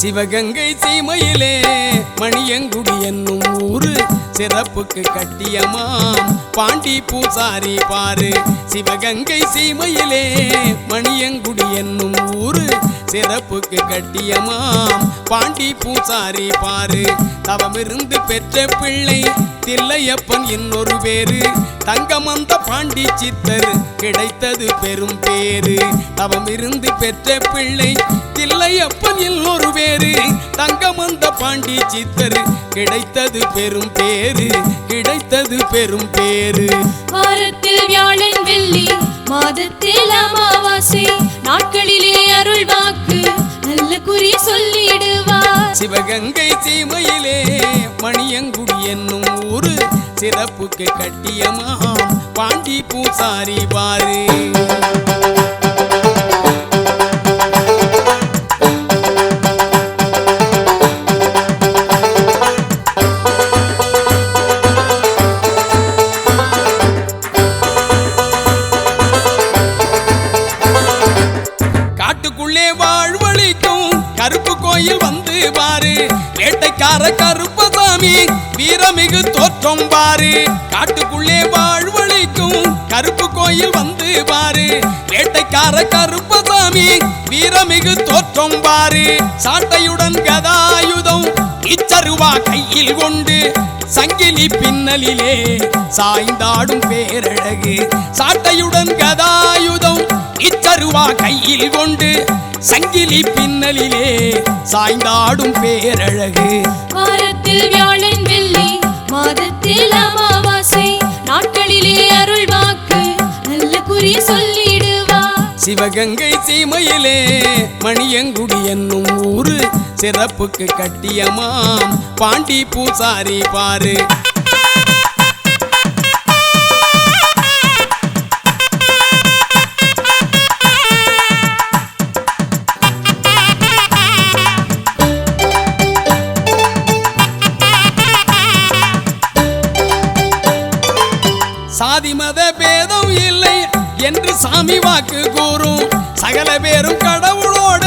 சிவகங்கை சீமையிலே மணியங்குடி என்னும் ஊரு சிறப்புக்கு கட்டியமாம் பாண்டி பூசாரி பாரு. சிவகங்கை சீமையிலே மணியங்குடி என்னும் ஊரு சிறப்புக்கு கட்டியமாம் பாண்டி பூசாரி பாரு. தவமிருந்து பெற்ற பிள்ளை தில்லையப்பன் இன்னொரு பேரு. தங்கமந்த பாண்டி சித்தர் கிடைத்தது பெரும் பேரு. தவமிருந்து பெற்ற பிள்ளை தில்லையப்பன் இன்னொரு பேரு. தங்கமந்த பாண்டி சித்தர் கிடைத்தது பெரும் பேரு. கிடைத்தது பெரும் பேரு. வாரத்தில் வியாழன் வெள்ளி மாதத்தில் அமாவாசை நாட்களிலே அருள் வாக்கு நல்ல குறி சொல்லிடுவார். சிவகங்கை சீமையிலே மணியங்குடி என்னும் ஊரு சிறப்புக்கு கட்டியமாம் பாண்டி பூசாரி பாரு. காட்டுக்குள்ளே வாழ்வழிக்கும் கருப்பு கோயில் வந்து பாரு. வேட்டைக்கார கருப்பசாமி வீரமிகு தோற்றம் பாரு. காட்டுக்குள்ளே வாழ்வழிக்கும் கருப்பு கோயில் வந்து பாரு. வேட்டைக்கார கருப்பசாமி வீரமிகு தோற்றம் பாரு. சாட்டையுடன் கதாயுதம் இச்சருவா கையில் கொண்டு சங்கிலி பின்னலிலே சாய்ந்தாடும் பேரழகு. சாட்டையுடன் கதாயுதம் இச்சருவா கையில் கொண்டு சங்கிலி பின்னலிலே சாய்ந்தாடும் பேரழகு. வாரத்தில் வியாழன் வெள்ளி மாதத்தில் அமாவாசை நாட்களிலே அருள் வாக்கு நல்ல குறி சொல்லிடுவார். சிவகங்கை சீமையிலே மணியங்குடி என்னும் ஊரு சிறப்புக்கு கட்டியமாம் பாண்டி பூசாரி பாரு. சாதி மத பேதம் இல்லை என்று சாமி வாக்கு கூறும். சகல பேரும் கடவுளோட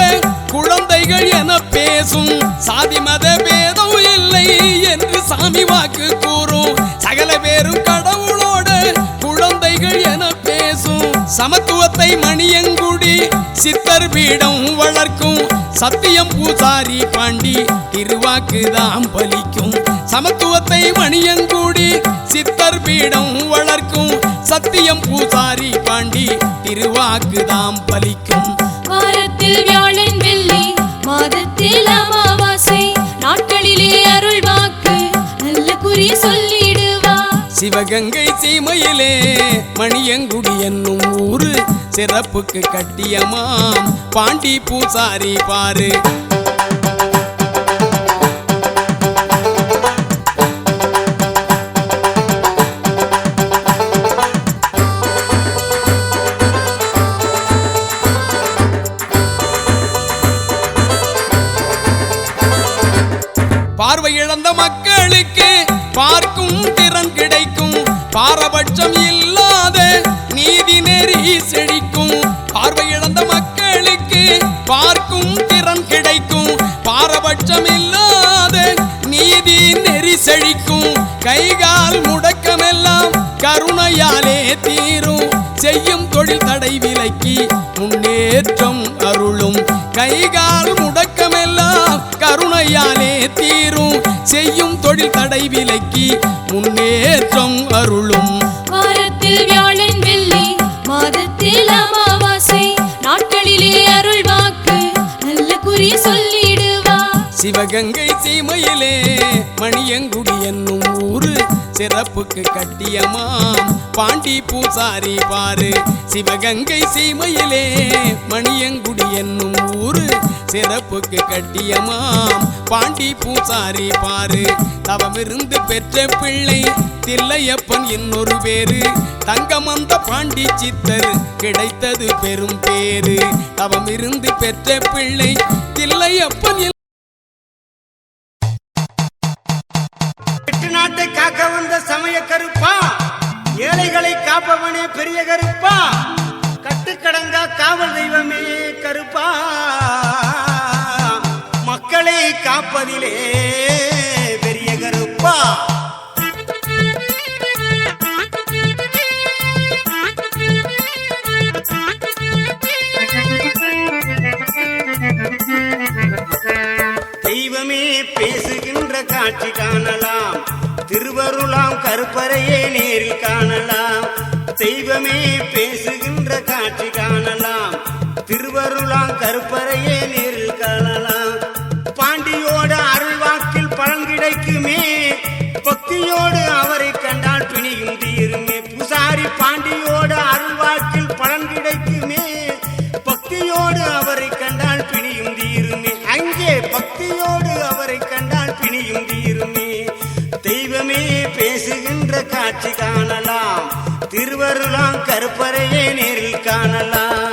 குழந்தைகள் என பேசும். சாதி மத பேதம் இல்லை என்று சாமி வாக்கு கூறும். சகல பேரும் கடவுளோட குழந்தைகள் என பேசும். சமத்துவத்தை மணியங்குடி சித்தர் பீடம் வளர்க்கும். சத்தியம் பூசாரி பாண்டி திருவாக்குதான் பலிக்கும். சமத்துவத்தை மணியங்குடி சித்தர் பீடம் வளர்க்கும். சத்தியம் பூசாரி பாண்டி திருவாக்குதான் பலிக்கும். வாரத்தில் வியாழன் வெள்ளி மாதத்தில் அமாவாசை நாட்களிலே அருள் வாக்கு நல்ல குறி சொல்லிடுவார். சிவகங்கை சீமையிலே மணியங்குடி என்னும் ஊரு சிறப்புக்கு கட்டியமாம் பாண்டி பூசாரி பாரு. பார்வை இழந்த மக்களுக்கு பார்க்கும் திறன் கிடைக்கும். பாரபட்சம் இல்லாத நீதி நெறி செழிக்கும். பார்வை இழந்த மக்களுக்கு பார்க்கும் திறன் கிடைக்கும். பாரபட்சம் இல்லாத நீதி நெறி செழிக்கும். கைகால் முடக்கமெல்லாம் கருணையாலே தீரும். செய்யும் தொழில் தடை விலக்கி முன்னேற்றம் அருளும். கைகால் முடக்கமெல்லாம் கருணையாலே தீரும். செய்யும் தொழில் தடை விலக்கி முன்னேற்றம் அருளும். வாரத்தில் வியாழன் வெள்ளி மாதத்தில் அமாவாசை நாட்களிலே அருள் வாக்கு நல்ல குறி சொல்லிடுவார். சிவகங்கை சீமையிலே மணியங்குடி என்னும் ஊரு சிறப்புக்கு கட்டியமாம் பாண்டி பூசாரி பாரு. சிவகங்கை சீமையிலே மணியங்குடி என்னும் ஊரு சிறப்புக்கு கட்டியமாம் பாண்டி பூசாரி பாரு. தவமிருந்து பெற்ற பிள்ளை தில்லையப்பன் இன்னொரு பேரு. தங்கமந்த பாண்டி சித்தர் கிடைத்தது பெரும் பேரு. தவமிருந்து பெற்ற பிள்ளை தில்லையப்பன். நாட்டை காக்க வந்த சமய கருப்பா, ஏழைகளை காப்பவனே பெரிய கருப்பா, கட்டுக்கடங்கா காவல் தெய்வமே கருப்பா, மக்களே காப்பதிலே பெரிய கருப்பா. தெய்வமே பேசுகின்ற காட்சி காணலாம், திருவருளாம் கருப்பறையே நேரில் காணலாம். தெய்வமே பேசுகின்ற காட்சி காணலாம், திருவருளாம் கருப்பறையே நேரில் காணலாம். பாண்டியோட அருள்வாக்கில் பலன் கிடைக்குமே, பக்தியோடு அவரை கண்டால் பிணியும் தீருமே. பூசாரி பாண்டியோட அருள்வாக்கில் பலன் கிடைக்குமே, பக்தியோடு அவரை கண்டால் பிணியும் தீருமே. அங்கே பக்தியோடு அவரை கண்டால் பிணியும் தீருமே. தெய்வமே பேசுகின்ற காட்சி காணலாம், திருவருளாம் கருப்பறையே நேரில் காணலாம்.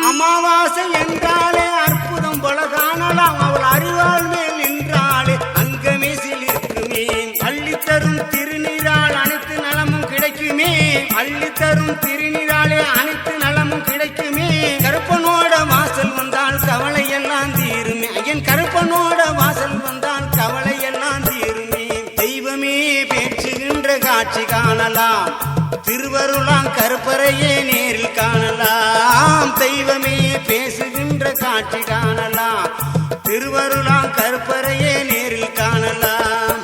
அமாவாசை என்றாலே அற்புதம் பல காணலாம், அவள் அறிவாள் மேல் நின்றாலே அங்கமே சிலிர்க்குமே. அள்ளித்தரும் திருநீரால் அனைத்து நலமும் கிடைக்குமே, அள்ளித்தரும் திருநீராலே அனைத்து நலமும் கிடைக்குமே. கருப்பனோட வாசல் வந்தால் கவலை எல்லாம் தீருமே, ஐயன் கருப்பனோட வாசல் வந்தால் கவலை எல்லாம் தீருமே. தெய்வமே பேச்சுகின்ற காட்சி காணலாம், திருவருளாம் கருப்பறையே நேரில் காணலாம். தெய்வமே பேசுகின்ற காட்சி காணலாம், திருவருளாம் கருப்பறையே நேரில் காணலாம்.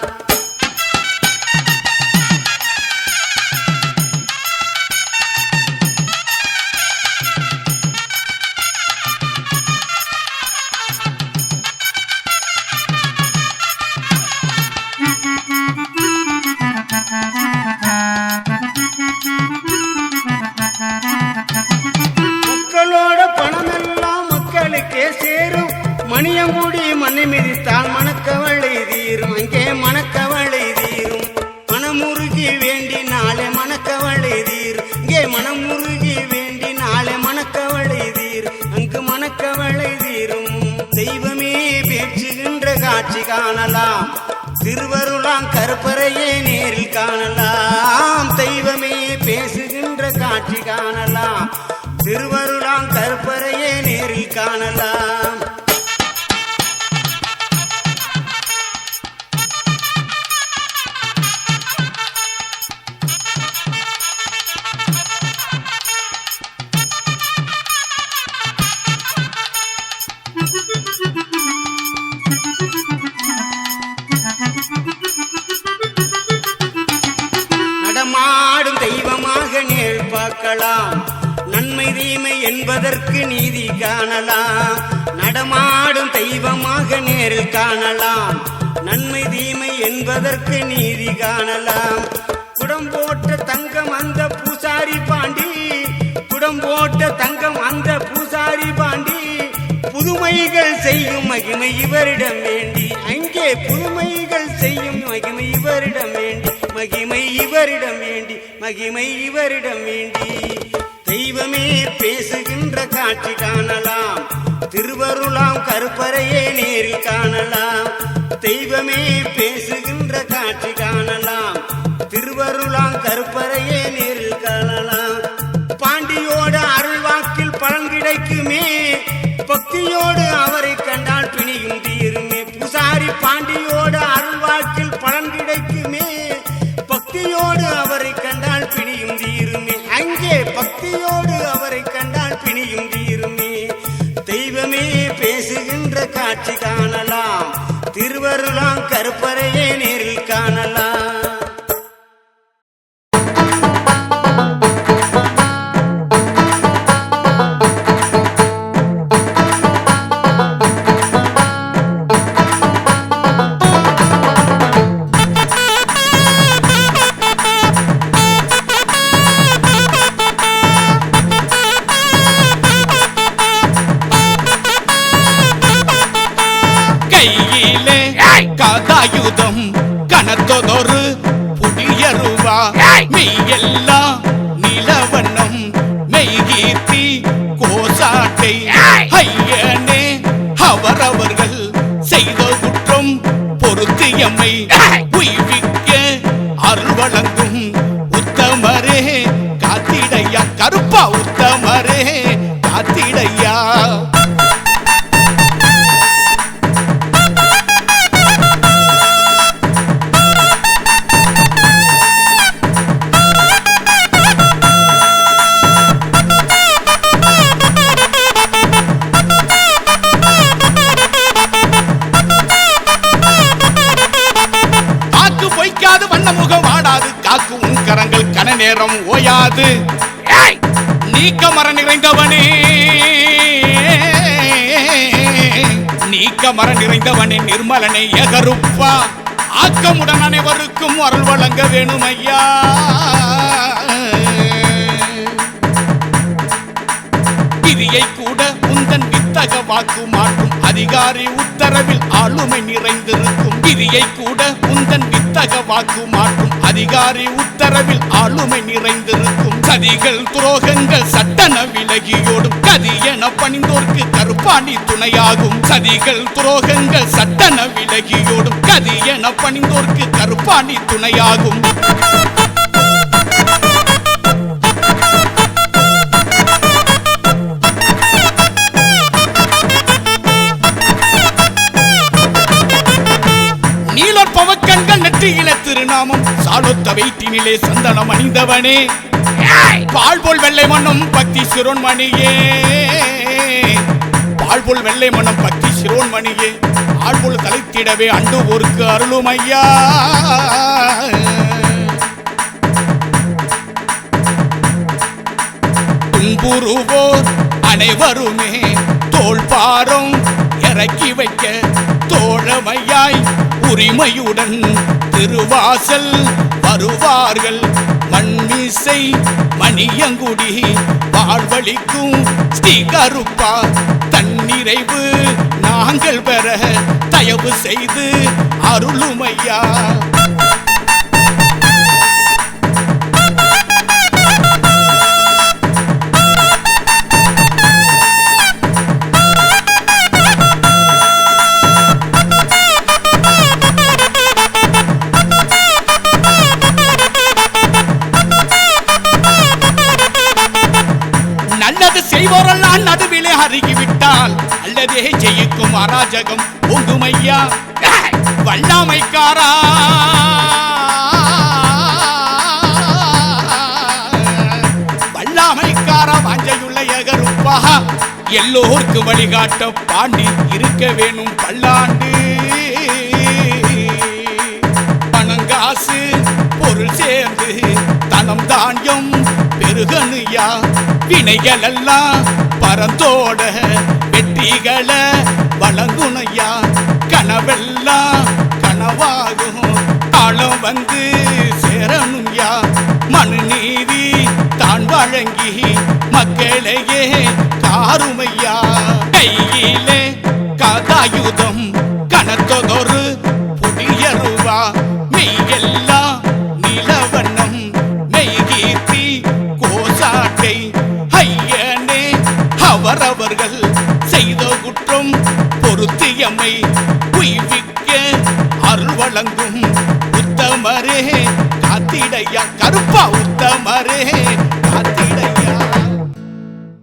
மக்களோட பணமெல்லாம் மக்களுக்கே சேரும், மணியங்குடி மண்ணை மிதித்தால் மணக்கவளை தீரும், அங்கே மணக்கவளை தீரும். மனமுருகி வேண்டினாலே மணக்கவளை தீரும், இங்கே மனமுருகி வேண்டினாலே மணக்கவளை தீரும், அங்கு மணக்கவளை தீரும். தெய்வமே பேச்சுகின்ற காட்சி காணலாம், திருவருளாம் கருப்பறையே நேரில் காணலாம். தெய்வமே பேசுகின்ற காட்சி காணலாம், திருவருளாம் கருப்பறையே நேரில் காணலாம். நடமாடும் தெய்வமாக நேர் பார்க்கலாம், நன்மை தீமை என்பதற்கு நீதி காணலாம். நடமாடும் தெய்வமாக நேரில் காணலாம், நன்மை தீமை என்பதற்கு நீதி காணலாம். குடம் போட்ட தங்கம் அந்த பூசாரி பாண்டி, குடம் போட்ட தங்கம் அந்த பூசாரி பாண்டி. புதுமைகள் செய்யும் மகிமை இவரிடம் வேண்டி, அங்கே புதுமைகள் செய்யும் மகிமை இவரிடம் வேண்டி, மகிமை இவரிடம் வேண்டி, மகிமை இவரிடம் வேண்டி. தெய்வமே பேசுகின்ற காட்சி காணலாம், திருவருளாம் கருப்பறையே நேரில் காணலாம். தெய்வமே பேசுகின்ற காட்சி காணலாம், திருவருளாம் கருப்பறையே நேரில் காணலாம். பாண்டியோட அருள்வாக்கில் பலன் கிடைக்குமே, பக்தியோடு அவரை கண்டால் பிணியும் தீருமே. பூசாரி பாண்டியோட அருள்வாக்கில் பலன் கிடைக்குமே, பக்தியோடு அவரை கண்டால் பிணியும் தீருமே. அங்கே பக்தியோடு அவரை கண்டால் பிணியும் தீருமே. தெய்வமே பேசுகின்ற காட்சி காணலாம், திருவருளாம் கருப்பறையே நேரில் காணலாம். கையிலே கதாயுதம் கனத்ததொரு புதியருவா, மெய்யெல்லாம் நிலவண்ணம் அவரவர்கள் செய்த குற்றம் பொறுத்து எம்மை உய்விக்க அருள் வழங்கும் உத்தமரே காத்திடையா கருப்பா உத்தமரே காத்திடையா கரங்கள் கன நேரம் ஓயாது நீக்க மர நிறைந்தவனே நீக்க மர நிறைந்தவனே நிர்மலனை எகருப்பா ஆக்கமுடன் அனைவருக்கும் அருள் வழங்க வேணும் ஐயா விதியை கூட உந்தன் வித்தக வாக்கு மாற்றும் அதிகாரி உத்தரவில் ஆளுமை நிறைந்திருக்கும் விதியை கூட உந்தன் வித்தக வாக்கு மாற்றும் அதிகாரி உத்தரவில் ஆளுமை நிறைந்திருக்கும் சதிகள் துரோகங்கள் சட்டன விலகியோடும் கதி என பணிந்தோர்க்கு கருப்பாணி துணையாகும் சதிகள் துரோகங்கள் சட்டன விலகியோடும் கதி என பணிந்தோர்க்கு கருப்பாணி துணையாகும் பவக்கண்கள் நெற்றியில திருநாமம் சாலொத்த வைத்தினிலே சந்தனம் அணிந்தவனே பால்போல் வெள்ளை மண்ணும் பக்தி சிரோன்மணியே பால்போல் வெள்ளை மண்ணும் பக்தி சிரோன்மணியே ஆள்போல் தலைத்திடவே அண்டு ஒருக்கு அருளும் ஐயா துன்புறுவோர் அனைவருமே தோள் பாரம் இறக்கி வைக்க தோழமையாய் உரிமையுடன் திருவாசல் வருவார்கள் மண்மிசை மணியங்குடி வாழ்வழிக்கும் ஸ்ரீ கருப்பா தன்னிறைவு நாங்கள் பெற தயவு செய்து அருளுமையா செய்வோரெல்லாம் நடுவிலே அருகிவிட்டால் அல்லதே ஜெயிக்கும் அராஜகம் ஓங்குமையா வல்லாமைக்காரா வல்லாமைக்காரா வாஞ்சையுள்ள எகருப்பா எல்லோருக்கு வழிகாட்ட பாண்டி இருக்க வேணும் பல்லாண்டு பணங்காசு பொருள் சேர்ந்து தனம் தானியம் பெருகனுயா வினைகள் எல்லாம் பரந்தோட வெற்றிகளை வழங்குனையா கனவெல்லாம் கனவாகும் காலம் வந்து சேரணுயா மனு நீதி தான் வழங்கி மக்களையே காருமையா கையிலே கதாயுதம் கனத்ததொரு புதியருவா மெய்யெல்லாம் நிலவண்ணம் மெய்கீர்த்தி கோசாட்டை ஐயனே அவரவர்கள் செய்த குற்றம் பொறுத்து எம்மை உய்விக்க அருள் வழங்கும் உத்தமரே காத்திடையா கருப்பா உத்தமரே காத்திட